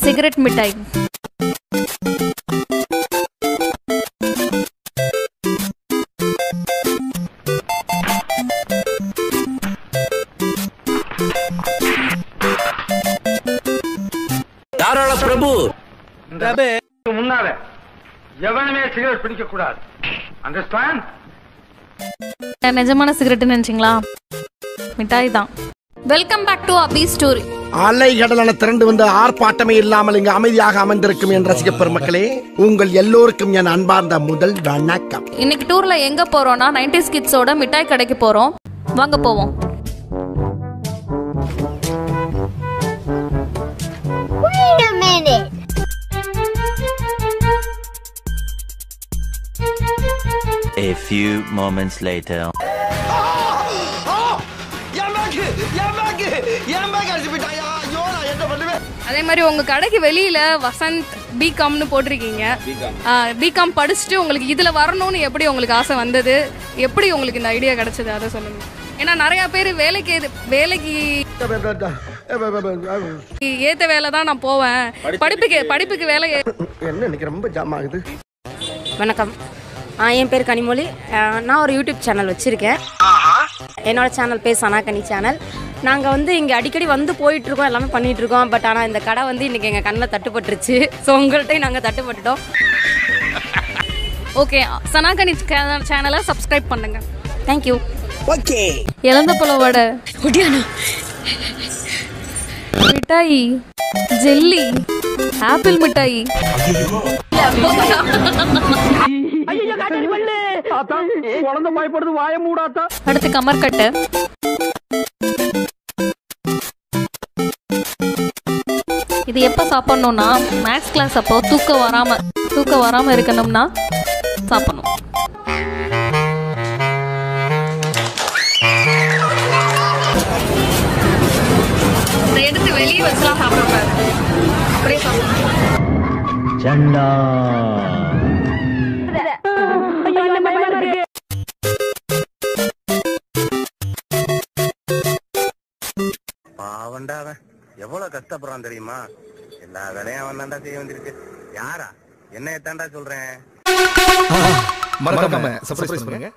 Cigarette மிட்டாய். தாராள பிரபு முன்னால எவனுமே சிகரெட் பிடிக்க கூடாது. அண்டர்ஸ்டாண்ட்? நிஜமான சிகரெட் நினைச்சீங்களா? மிட்டாய் தான். Welcome back to Abi story. அலை கடலான திரண்டு வந்து ஆர்ப்பாட்டமே இல்லாமல் இங்கு அமைதியாக அமர்ந்திருக்கும் என் ரசிக பெருமக்களே, உங்கள் எல்லோருக்கும் என் அன்பார்ந்த முதல் வணக்கம். இன்னைக்கு டூர்ல எங்க போறோம்னா 90s கிட்ஸோட மிட்டாய் கடைக்கு போறோம். வாங்க போவோம். Wait a minute. A few moments later. அதே மாதிரி உங்க கடைக்கு வெளியில வசந்த் பிகாம்னு போட்டிருக்கீங்க. பிகாம் படிச்சுட்டு உங்களுக்கு இதுல வரணும்னு எப்படி உங்களுக்கு ஆசை வந்தது? எப்படி உங்களுக்கு இந்த ஐடியா கிடைச்சது அதை சொல்லுங்க. ஏன்னா நிறைய பேர் வேலைக்கு ஏத்த வேலை தான் நான் போவேன், படிப்புக்கு வேலை என்ன இன்னைக்கு ரொம்ப ஜாம் ஆகுது. வணக்கம், என் பேர் கனிமொழி. நான் ஒரு யூடியூப் சேனல் வச்சுருக்கேன். என்னோட சேனல் பேர் சனாகனி சேனல். நாங்கள் வந்து இங்கே அடிக்கடி வந்து போயிட்டுருக்கோம், எல்லாமே பண்ணிகிட்ருக்கோம். பட் ஆனால் இந்த கடை வந்து இன்றைக்கி எங்கள் கண்ணில் தட்டுப்பட்டுருச்சு. ஸோ உங்கள்கிட்டையும் நாங்கள் தட்டுப்பட்டுட்டோம். ஓகே, சனாகனி சேனலை சப்ஸ்கிரைப் பண்ணுங்க. தேங்க்யூ. ஓகே. இழந்த பழவடை, மிட்டாய், ஜெல்லி, ஆப்பிள் மிட்டாய். அடுத்து கமர்கட்டு. இது எப்ப சாப்பிடணும்னா மேக்ஸ் கிளாஸ் அப்போ தூக்கம் வராம இருக்கணும்னா சாப்பிடணும். எடுத்து வெளியே வச்சுலாம் சாப்பிடக்கூடாது, அப்படியே சாப்பிடணும். பாவண்டாவன் எவ்வளவு கஷ்டப்படுறான் தெரியுமா? எல்லா வேலையும் அவன் தாண்டா செய்ய வந்திருக்கு. யாரா என்ன தாண்டா சொல்றேன். மறக்காம சப்ஸ்கிரைப் பண்ணுங்க.